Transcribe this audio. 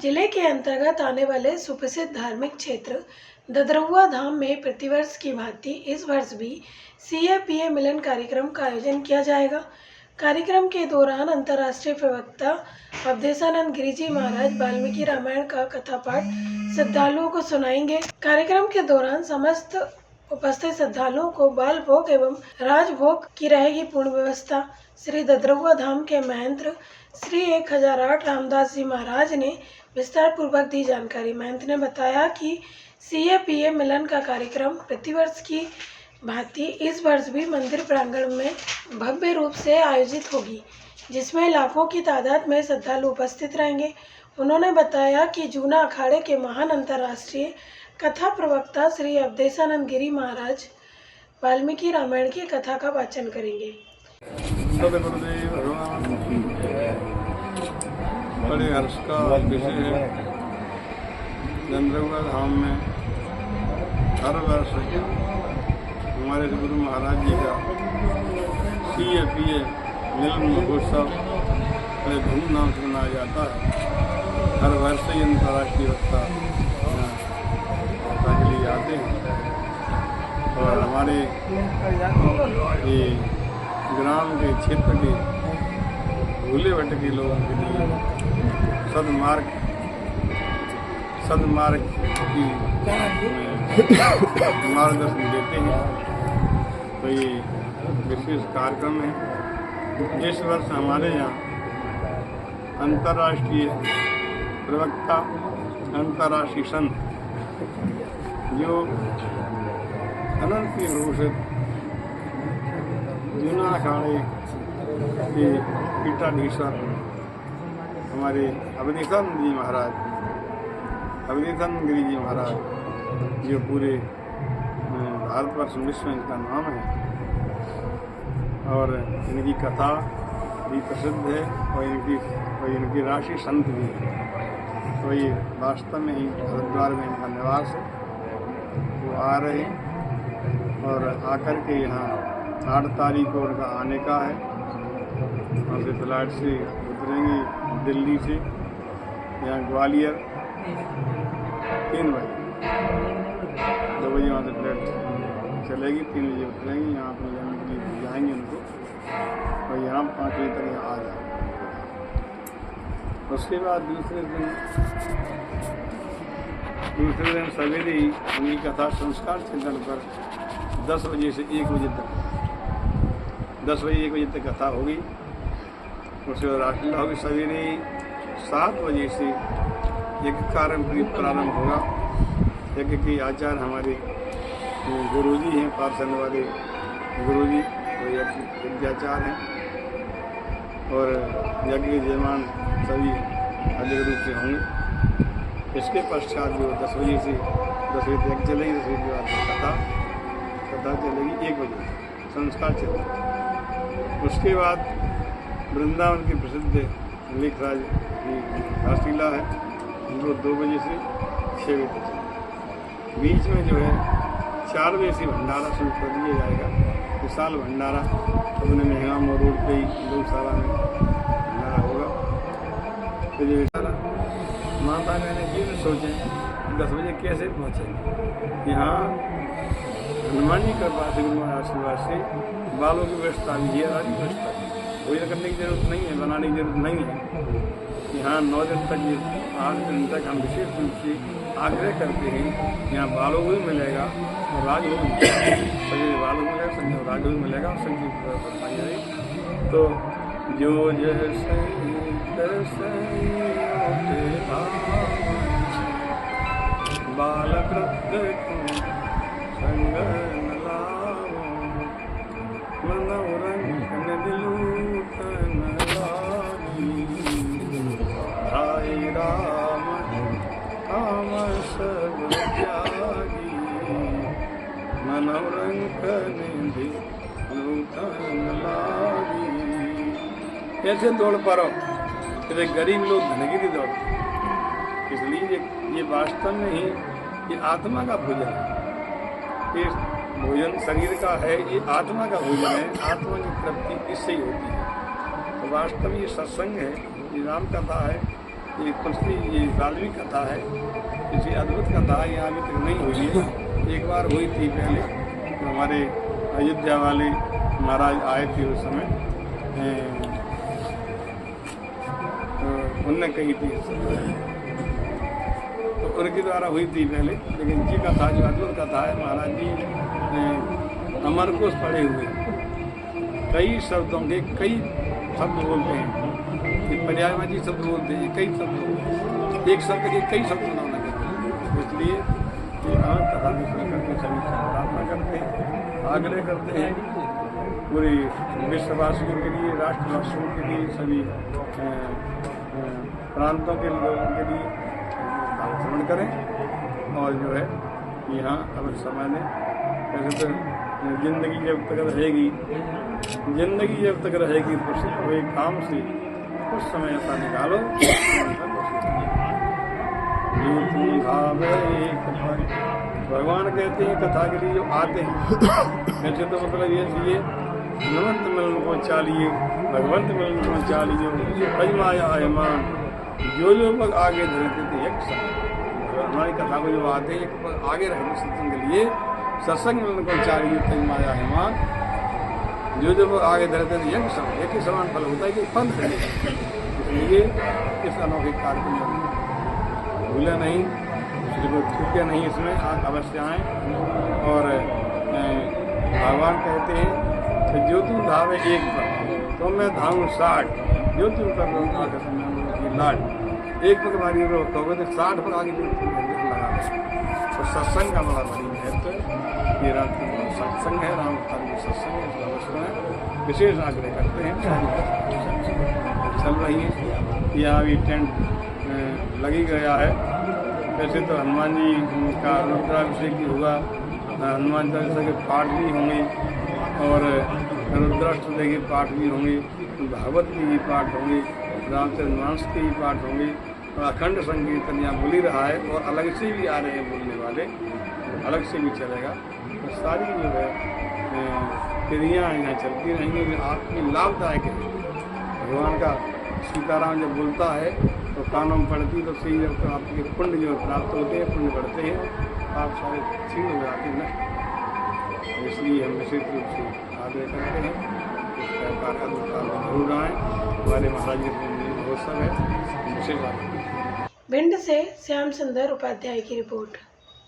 जिले के अंतर्गत आने वाले सुप्रसिद्ध धार्मिक क्षेत्र ददरुआ धाम में प्रतिवर्ष की भांति इस वर्ष भी सीए-पीए मिलन कार्यक्रम का आयोजन किया जाएगा। कार्यक्रम के दौरान अंतर्राष्ट्रीय प्रवक्ता अवधेशानंद गिरी जी महाराज वाल्मीकि रामायण का कथा पाठ श्रद्धालुओं को सुनाएंगे। कार्यक्रम के दौरान समस्त उपस्थित श्रद्धालुओं को बाल भोग एवं राजभोग की रहेगी पूर्ण व्यवस्था। श्री ददरुआ धाम के महंत श्री 1008 रामदास जी महाराज ने विस्तार पूर्वक दी जानकारी। महंत ने बताया कि सीए-पीए मिलन का कार्यक्रम प्रतिवर्ष की भांति इस वर्ष भी मंदिर प्रांगण में भव्य रूप से आयोजित होगी, जिसमें लाखों की तादाद में श्रद्धालु उपस्थित रहेंगे। उन्होंने बताया कि जूना अखाड़े के महान अंतर्राष्ट्रीय कथा प्रवक्ता श्री अवधेशानंद गिरी महाराज वाल्मीकि रामायण की कथा का वाचन करेंगे। बड़े हर्ष का विषय है। ददरुआ धाम में हर वर्ष हमारे गुरु महाराज जी का सीए-पीए मिलन महोत्सव बड़े धूमधाम से मनाया जाता है। हर वर्ष ही अंतर्राष्ट्रीय वक्ता के लिए आते हैं और हमारे ये ग्राम के क्षेत्र के भूले भटके लोगों के लिए सदमार्ग की मार्गदर्शन देते हैं। तो ये विशेष कार्यक्रम है। इस वर्ष हमारे यहाँ अंतर्राष्ट्रीय प्रवक्ता अंतर्राष्ट्रीय संत जो अनंत घोषित जूना अखाड़े के पीठाधीश्वर हमारे अवधेशानंद गिरी जी महाराज जो पूरे भारतवर्ष विश्व में इनका नाम है और इनकी कथा भी प्रसिद्ध है और इनकी राशि संत भी है। तो ये वास्तव में ही हरिद्वार में इनका निवास है। वो आ रहे हैं और आकर के यहाँ 8 तारीख को उनका आने का है। वहाँ से फ्लाइट से उतरेंगे दिल्ली से यहाँ ग्वालियर 3 बजे 2 बजे वहाँ से फ्लाइट चलेगी, 3 बजे उतरेंगे। यहाँ पर जाने के लिए जाएंगे उनको और यहाँ 5 बजे तक यहाँ आ जाएंगे। उसके बाद दूसरे दिन सवेरे ही उनकी कथा संस्कार चिंतन पर 10 बजे से 1 बजे तक 10 बजे 1 बजे तक कथा होगी। उसके बाद रात्रि होगी। सवेरे 7 बजे से एक कार्यक्रम प्रारंभ होगा। यज्ञ के आचार्य हमारे गुरुजी हैं, पार्षद वाले गुरुजी वो यज्ञाचार्य हैं और यज्ञ जयमान सभी अधिक रूप से होंगे। इसके पश्चात जो 10 बजे से 10 बजे तक चलेगी। 10 बजे के बाद कथा चलेगी 1 बजे संस्कार चलेगा। उसके बाद वृंदावन की प्रसिद्ध लेखराज की रासलीला है, उनको 2 बजे से 6 बजे तक। बीच में जो है 4 बजे से भंडारा शुरू कर दिया जाएगा। विशाल भंडारा अपने मेहगाम रोड पे ही गौशाला में भंडारा होगा। तो ये माता मैंने ये भी सोचे 10 बजे कैसे पहुँचेंगे। यहाँ हनुमान जी कृपा से गुरु आशीर्वाद से बालों की व्यवस्था भी है, सारी व्यवस्था है। भोजन करने की जरूरत नहीं है, बनाने की जरूरत नहीं है। यहाँ 9 दिन तक 8 दिन तक हम विशेष रूप से आग्रह करते हैं। यहाँ बालों को भी मिलेगा और राजभोग सभी बालों को मिलेगा, संजय राजभोग मिलेगा और संजीव। तो जो जैसे बालक संग लाओ मनोरंजन दिलूटन लागी भाई राम काम सब त्यागी मनोरंजन दिलूटन लागी। ऐसे दौड़ पारो जैसे गरीब लोग धन की दौड़। इसलिए ये वास्तव में ही ये आत्मा का भोजन है। ये भोजन शरीर का है, ये आत्मा का भोजन है। आत्मा की तृप्ति इससे ही होती है। तो वास्तव में ये सत्संग है, ये राम कथा है, ये वाल्मीकि कथा है, किसी अद्भुत कथा है, यहाँ अभी तक नहीं हुई है। एक बार हुई थी पहले, तो हमारे अयोध्या वाले महाराज आए थे उस समय, तो उनने कही थी, तो उनके द्वारा हुई थी पहले। लेकिन जी कथा जो अद्भुत कथा है, महाराज जी अमरकोश पढ़े हुए, कई शब्दों के कई शब्द बोलते हैं, पर्यायवाची शब्द बोलते हैं, कई शब्द, एक शब्द के कई शब्द बनाना करते हैं। इसलिए ये कथा में सुन करके सभी प्रार्थना करते हैं, आग्रह करते हैं पूरे विश्ववासियों के लिए, राष्ट्रवासियों के लिए, सभी प्रांतों के लोगों के लिए श्रवण करें। और जो है यहाँ अब समय में वैसे तो जिंदगी जब तक रहेगी, जिंदगी जब तक रहेगी प्रसिद्ध हुए काम से कुछ समय ऐसा निकालो जो तुम भावे एक पर। भगवान कहते हैं कथा के लिए जो आते हैं, वैसे तो मतलब ये चाहिए नमंत मिलन को चालिए, भगवंत मिलन को चालिए, पजमाया आयमान जो लोग आगे धरते थे एक समय। हमारी कथा को जो आते हैं एक पर आगे रहते सत्संग के लिए, सत्संग मिलन को चालिए, पजमाया आयमान जो जो आगे धरते थे एक ही समान फल होता है कि फल है। इसलिए इस अनोखे कार्य में भूले नहीं, चूके नहीं, इसमें अवश्य आएँ। और भगवान कहते हैं कि जो तुम धावे एक पर तो मैं धाऊँ 60, जो तुम कर लो की लाट। एक पर तुम्हारी रोक होगा तो 60 पर आगे लगा तो सत्संग का बड़ा बड़ी महत्व। ये रात का सत्संग है, राम सत्संग है, विशेष आग्रह करते हैं। चल रही है, यहाँ भी टेंट लगी गया है। वैसे तो हनुमान जी का रुद्राभिषेक भी हुआ, हनुमान चालीसा के पाठ भी होंगे और रुद्राष्टक के पाठ भी होंगे, भागवत के भी पाठ होंगे, रामचरितमानस के भी पाठ होंगे और अखंड संकीर्तन यहाँ बोल ही रहा है। और अलग से भी आ रहे हैं बोलने वाले, अलग से भी चलेगा। तो सारी जो है क्रियाएँ यहाँ चलती रहेंगी, जो आपकी लाभदायक है। भगवान का सीताराम जब बोलता है तो कानों में पड़ती, तो सही जब आपके पुण्य जो प्राप्त होते हैं, पुण्य बढ़ते हैं, आप सारे ठीक हो जाते हैं ना। इसलिए हम विशेष रूप से आग्रह करते हैं इस प्रकार का जरूर आएँ। हमारे महाराज जी महोत्सव है, विशेष बात। भिंड से श्याम सुंदर उपाध्याय की रिपोर्ट।